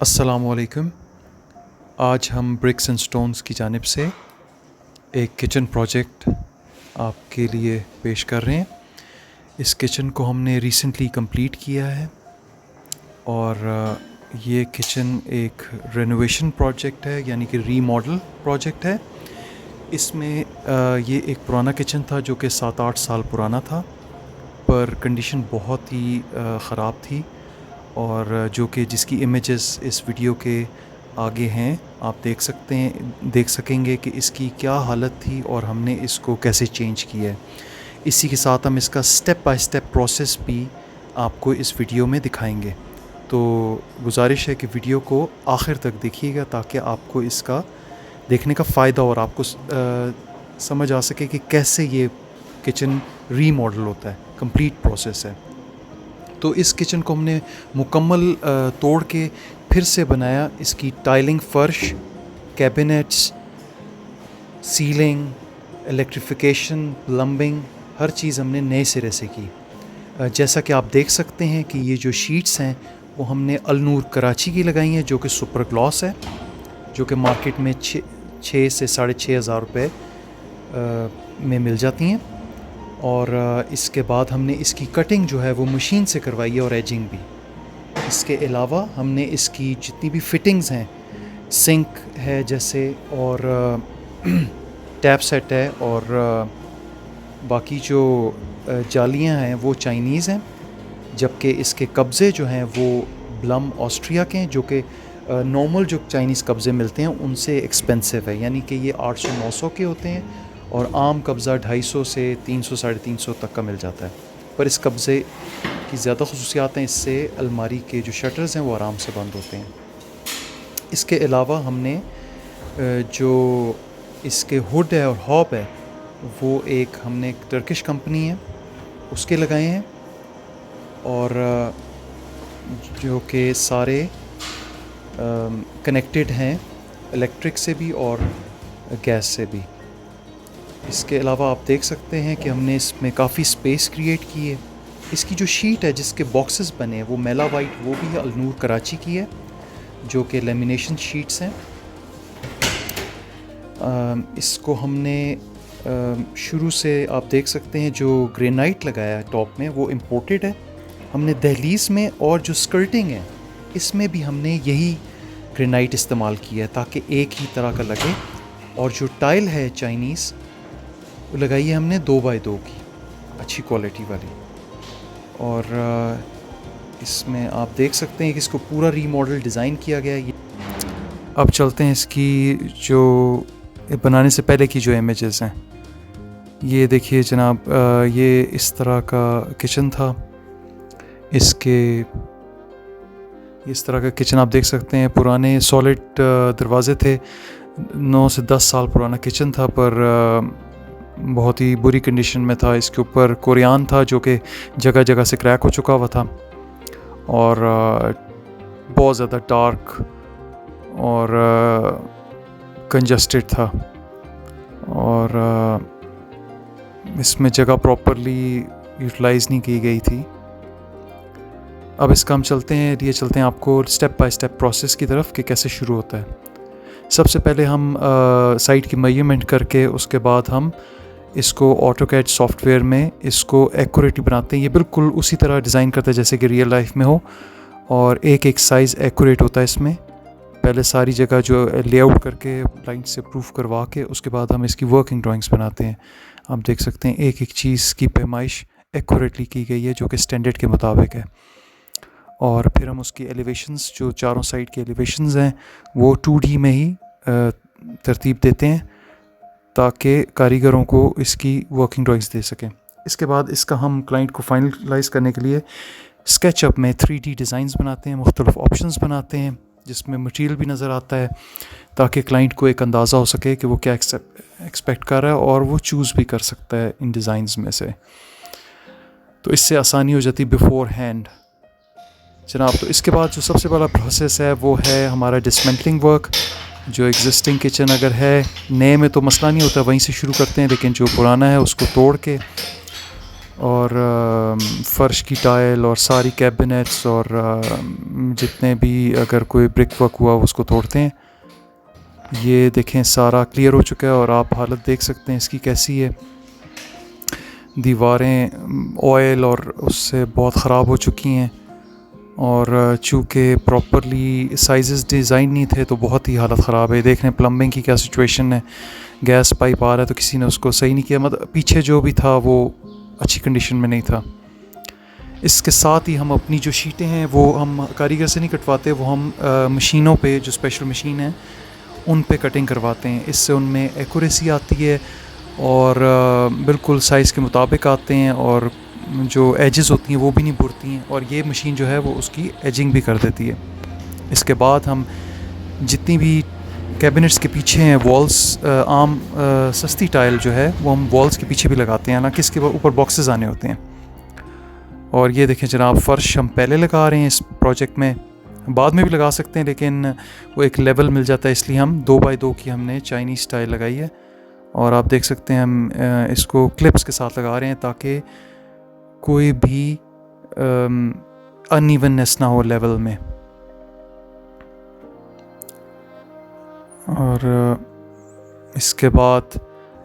अस्सलामुअलैकुम। आज हम ब्रिक्स एंड स्टोन्स की जानिब से एक किचन प्रोजेक्ट आपके लिए पेश कर रहे हैं। इस किचन को हमने रिसेंटली कंप्लीट किया है और ये किचन एक रेनोवेशन प्रोजेक्ट है, यानी कि रीमॉडल प्रोजेक्ट है। इसमें ये एक पुराना किचन था जो कि 7-8 साल पुराना था, पर कंडीशन बहुत ही ख़राब थी और जो कि जिसकी इमेजेस इस वीडियो के आगे हैं, आप देख सकेंगे कि इसकी क्या हालत थी और हमने इसको कैसे चेंज किया है। इसी के साथ हम इसका स्टेप बाय स्टेप प्रोसेस भी आपको इस वीडियो में दिखाएंगे। तो गुजारिश है कि वीडियो को आखिर तक देखिएगा ताकि आपको इसका देखने का फ़ायदा और आपको समझ आ सके कि कैसे ये किचन रीमॉडल होता है, कंप्लीट प्रोसेस है। तो इस किचन को हमने मुकम्मल तोड़ के फिर से बनाया। इसकी टाइलिंग, फ़र्श, कैबिनेट्स, सीलिंग, इलेक्ट्रिफिकेशन, प्लम्बिंग, हर चीज़ हमने नए सिरे से की। जैसा कि आप देख सकते हैं कि ये जो शीट्स हैं वो हमने अलनूर कराची की लगाई हैं, जो कि सुपर ग्लॉस है, जो कि मार्केट में 6 से 6,500 रुपये में मिल जाती हैं। और इसके बाद हमने इसकी कटिंग जो है वो मशीन से करवाई है और एजिंग भी। इसके अलावा हमने इसकी जितनी भी फ़िटिंग्स हैं, सिंक है जैसे, और टैप सेट है, और बाकी जो जालियां हैं वो चाइनीज़ हैं, जबकि इसके कब्ज़े जो हैं वो ब्लम ऑस्ट्रिया के हैं, जो कि नॉर्मल जो चाइनीज़ कब्ज़े मिलते हैं उनसे एक्सपेंसिव है, यानी कि ये 800-900 के होते हैं और आम कब्ज़ा 250 से 300-350 तक का मिल जाता है। पर इस कब्ज़े की ज़्यादा ख़ुसूसियात हैं, इससे अलमारी के जो शटर्स हैं वो आराम से बंद होते हैं। इसके अलावा हमने जो इसके हुड है और हॉब है वो हमने एक टर्किश कंपनी है उसके लगाए हैं, और जो कि सारे कनेक्टेड हैं इलेक्ट्रिक से भी और गैस से भी। इसके अलावा आप देख सकते हैं कि हमने इसमें काफ़ी स्पेस क्रिएट की है। इसकी जो शीट है जिसके बॉक्सेस बने हैं वो मेला वाइट, वो भी है अलनूर कराची की है, जो कि लेमिनेशन शीट्स हैं। इसको हमने शुरू से आप देख सकते हैं जो ग्रेनाइट लगाया है टॉप में वो इम्पोर्टेड है। हमने दहलीज़ में और जो स्कर्टिंग है इसमें भी हमने यही ग्रेनाइट इस्तेमाल किया है ताकि एक ही तरह का लगे। और जो टाइल है चाइनीज़ वो लगाई है हमने 2x2 की, अच्छी क्वालिटी वाली। और इसमें आप देख सकते हैं कि इसको पूरा रीमॉडल डिज़ाइन किया गया है। अब चलते हैं इसकी जो बनाने से पहले की जो इमेजेस हैं। ये देखिए जनाब, ये इस तरह का किचन था। इस तरह का किचन आप देख सकते हैं। पुराने सॉलिड दरवाजे थे, 9 से 10 साल पुराना किचन था, पर बहुत ही बुरी कंडीशन में था। इसके ऊपर कोरियान था जो कि जगह जगह से क्रैक हो चुका हुआ था और बहुत ज़्यादा डार्क और कंजस्टेड था, और इसमें जगह प्रॉपरली यूटिलाइज़ नहीं की गई थी। अब इसका हम चलते हैं आपको स्टेप बाय स्टेप प्रोसेस की तरफ कि कैसे शुरू होता है। सबसे पहले हम साइट की मेजरमेंट करके उसके बाद हम इसको ऑटोकैड सॉफ्टवेयर में इसको एक्यूरेटली बनाते हैं। ये बिल्कुल उसी तरह डिज़ाइन करते हैं जैसे कि रियल लाइफ में हो, और एक साइज़ एक्यूरेट होता है इसमें। पहले सारी जगह जो लेआउट करके क्लाइंट से प्रूफ करवा के उसके बाद हम इसकी वर्किंग ड्राइंग्स बनाते हैं। आप देख सकते हैं एक चीज़ की पैमाइश एक्यूरेटली की गई है जो कि स्टैंडर्ड के मुताबिक है। और फिर हम उसकी एलिवेशंस, जो चारों साइड की एलिवेशंस हैं, वो 2D में ही तरतीब देते हैं ताकि कारीगरों को इसकी वर्किंग ड्राइंग्स दे सकें। इसके बाद इसका हम क्लाइंट को फाइनलाइज़ करने के लिए स्केचअप में 3D डिज़ाइंस बनाते हैं, मुख्तलिफ ऑप्शंस बनाते हैं जिसमें मटेरियल भी नज़र आता है ताकि क्लाइंट को एक अंदाज़ा हो सके कि वो क्या एक्सपेक्ट कर रहा है और वो चूज़ भी कर सकता है इन डिज़ाइंस में से। तो इससे आसानी हो जाती बिफोर हैंड जनाब। तो इसके बाद जो सबसे बड़ा प्रोसेस है वो है हमारा डिसमेंटलिंग वर्क। जो एग्जिस्टिंग किचन अगर है, नए में तो मसला नहीं होता, वहीं से शुरू करते हैं, लेकिन जो पुराना है उसको तोड़ के और फ़र्श की टाइल और सारी कैबिनेट्स और जितने भी अगर कोई ब्रिक वर्क हुआ उसको तोड़ते हैं। ये देखें सारा क्लियर हो चुका है और आप हालत देख सकते हैं इसकी कैसी है। दीवारें ऑयल और उससे बहुत ख़राब हो चुकी हैं और चूँकि प्रॉपरली साइजेस डिज़ाइन नहीं थे तो बहुत ही हालत ख़राब है। देख रहे हैं प्लम्बिंग की क्या सिचुएशन है। गैस पाइप आ रहा है तो किसी ने उसको सही नहीं किया, मतलब पीछे जो भी था वो अच्छी कंडीशन में नहीं था। इसके साथ ही हम अपनी जो शीटें हैं वो हम कारीगर से नहीं कटवाते, वो हम मशीनों पे, जो स्पेशल मशीन है उन पे कटिंग करवाते हैं। इससे उनमें एक्यूरेसी आती है और बिल्कुल साइज़ के मुताबिक आते हैं और जो एजेस होती हैं वो भी नहीं बुरती हैं और ये मशीन जो है वो उसकी एजिंग भी कर देती है। इसके बाद हम जितनी भी कैबिनेट्स के पीछे हैं वॉल्स, आम सस्ती टाइल जो है वो हम वॉल्स के पीछे भी लगाते हैं, हालांकि इसके ऊपर बॉक्सेस आने होते हैं। और ये देखें जनाब, फ़र्श हम पहले लगा रहे हैं इस प्रोजेक्ट में, बाद में भी लगा सकते हैं लेकिन वो एक लेवल मिल जाता है, इसलिए हम 2x2 की हमने चाइनीज़ स्टाइल लगाई है। और आप देख सकते हैं हम इसको क्लिप्स के साथ लगा रहे हैं ताकि कोई भी अनइवननेस ना हो लेवल में। और इसके बाद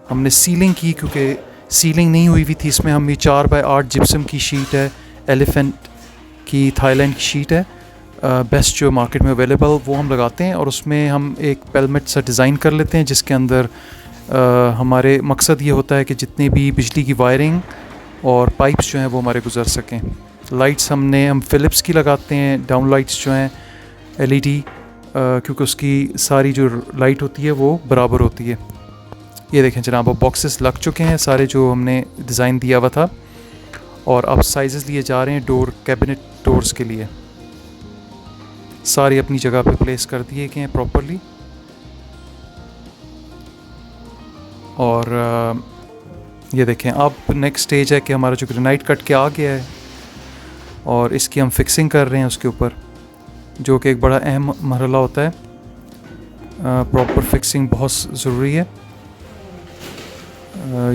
हमने सीलिंग की, क्योंकि सीलिंग नहीं हुई हुई थी इसमें। हम ये 4x8 जिप्सम की शीट है, एलिफेंट की थाईलैंड की शीट है, बेस्ट जो मार्केट में अवेलेबल, वो हम लगाते हैं और उसमें हम एक पेलमेट सा डिज़ाइन कर लेते हैं जिसके अंदर हमारे मकसद ये होता है कि जितनी भी बिजली की वायरिंग और पाइप्स जो हैं वो हमारे गुजर सकें। लाइट्स हम फ़िलिप्स की लगाते हैं, डाउन लाइट्स जो हैं LED, क्योंकि उसकी सारी जो लाइट होती है वो बराबर होती है। ये देखें जनाब, अब बॉक्सेस लग चुके हैं सारे जो हमने डिज़ाइन दिया हुआ था और अब साइज़ेस लिए जा रहे हैं डोर, कैबिनेट डोर्स के लिए। सारे अपनी जगह पे प्लेस कर दिए गए हैं प्रॉपरली। और ये देखें, अब नेक्स्ट स्टेज है कि हमारा जो ग्रेनाइट कट के आ गया है और इसकी हम फिक्सिंग कर रहे हैं उसके ऊपर, जो कि एक बड़ा अहम मरहला होता है। प्रॉपर फिक्सिंग बहुत ज़रूरी है।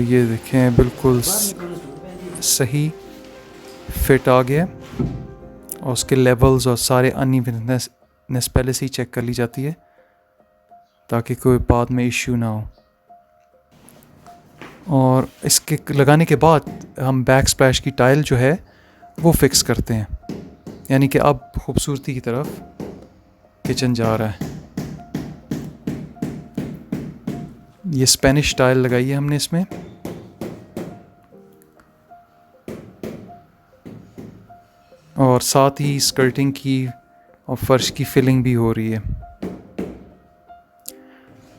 ये देखें बिल्कुल सही फिट आ गया और उसके लेवल्स और सारे अनइवननेस पहले से ही चेक कर ली जाती है ताकि कोई बाद में इश्यू ना हो। और इसके लगाने के बाद हम बैक स्प्लैश की टाइल जो है वो फिक्स करते हैं, यानी कि अब खूबसूरती की तरफ किचन जा रहा है। ये स्पेनिश टाइल लगाई है हमने इसमें। और साथ ही स्कर्टिंग की और फर्श की फिलिंग भी हो रही है।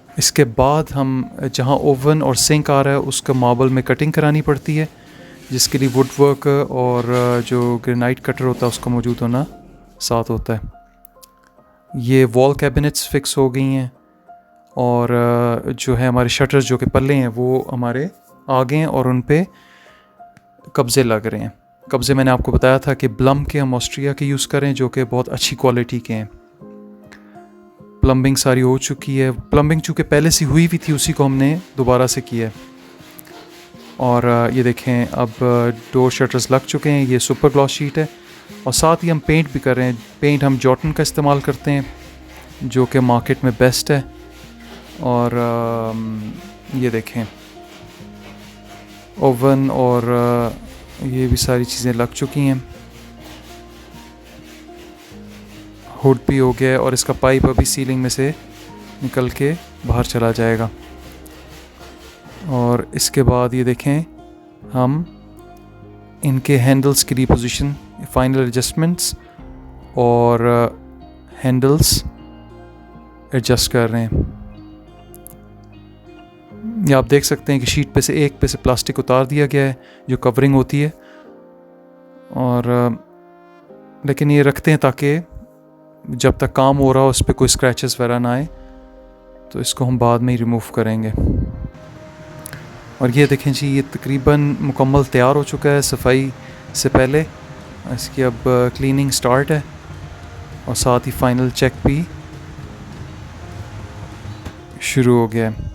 इसके बाद हम जहाँ ओवन और सिंक आ रहा है उसका मार्बल में कटिंग करानी पड़ती है, जिसके लिए वुड वर्क और जो ग्रेनाइट कटर होता है उसका मौजूद होना साथ होता है। ये वॉल कैबिनेट्स फिक्स हो गई हैं और जो है हमारे शटर्स जो कि पल्ले हैं वो हमारे आ गए हैं और उन पे कब्ज़े लग रहे हैं। कब्ज़े मैंने आपको बताया था कि ब्लम के हम ऑस्ट्रिया के यूज़ करें जो कि बहुत अच्छी क्वालिटी के हैं। प्लम्बिंग सारी हो चुकी है। प्लम्बिंग चूँकि पहले से हुई हुई थी उसी को हमने दोबारा से किया है। और ये देखें अब डोर शटर्स लग चुके हैं। ये सुपर ग्लॉस शीट है और साथ ही हम पेंट भी कर रहे हैं। पेंट हम जॉर्टन का इस्तेमाल करते हैं जो कि मार्केट में बेस्ट है। और ये देखें ओवन और ये भी सारी चीज़ें लग चुकी हैं। हुड भी हो गया है और इसका पाइप अभी सीलिंग में से निकल के बाहर चला जाएगा। और इसके बाद ये देखें हम इनके हैंडल्स की रिपोजिशन, फाइनल एडजस्टमेंट्स और हैंडल्स एडजस्ट कर रहे हैं। ये आप देख सकते हैं कि शीट पे से प्लास्टिक उतार दिया गया है जो कवरिंग होती है, और लेकिन ये रखते हैं ताकि जब तक काम हो रहा हो उस पर कोई स्क्रैचेस वगैरह ना आए, तो इसको हम बाद में ही रिमूव करेंगे। और ये देखें जी, ये तकरीबन मुकम्मल तैयार हो चुका है सफाई से पहले। इसकी अब क्लीनिंग स्टार्ट है और साथ ही फाइनल चेक भी शुरू हो गया है।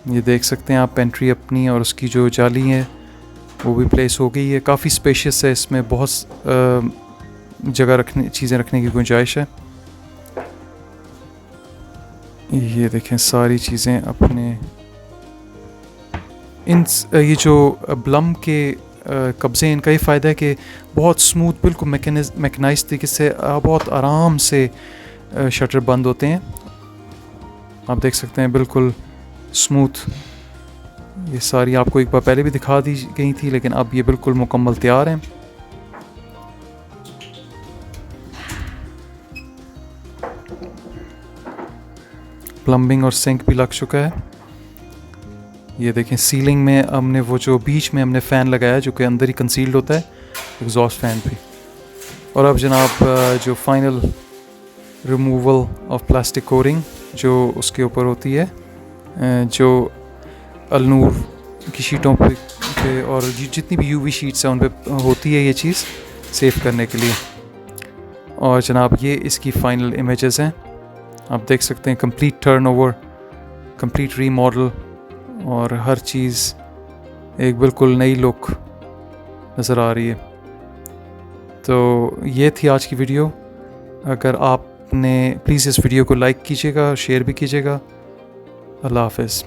ये देख सकते हैं आप पेंट्री अपनी और उसकी जो जाली है वो भी प्लेस हो गई है। काफ़ी स्पेशियस है, इसमें बहुत जगह चीज़ें रखने की गुंजाइश है। ये देखें सारी चीज़ें अपने ये जो ब्लम के कब्ज़े, इनका ये फ़ायदा है कि बहुत स्मूथ, बिल्कुल मैकेनाइज तरीके से बहुत आराम से शटर बंद होते हैं। आप देख सकते हैं बिल्कुल स्मूथ। ये सारी आपको एक बार पहले भी दिखा दी गई थी, लेकिन अब ये बिल्कुल मुकम्मल तैयार हैं। प्लम्बिंग और सिंक भी लग चुका है। ये देखें सीलिंग में हमने वो जो बीच में हमने फ़ैन लगाया जो कि अंदर ही कंसील्ड होता है, एग्जॉस्ट फ़ैन भी। और अब जनाब जो final removal of plastic Koring जो उसके ऊपर होती है, जो अलनूर की शीटों पे और जितनी भी यूवी शीट्स हैं उन पे होती है ये चीज़ सेव करने के लिए। और जनाब ये इसकी फ़ाइनल इमेजेस हैं। आप देख सकते हैं कंप्लीट टर्नओवर, कंप्लीट रीमॉडल और हर चीज़ एक बिल्कुल नई लुक नज़र आ रही है। तो ये थी आज की वीडियो। अगर आपने प्लीज़ इस वीडियो को लाइक कीजिएगा, शेयर भी कीजिएगा। अल्लाह हाफ़िज़।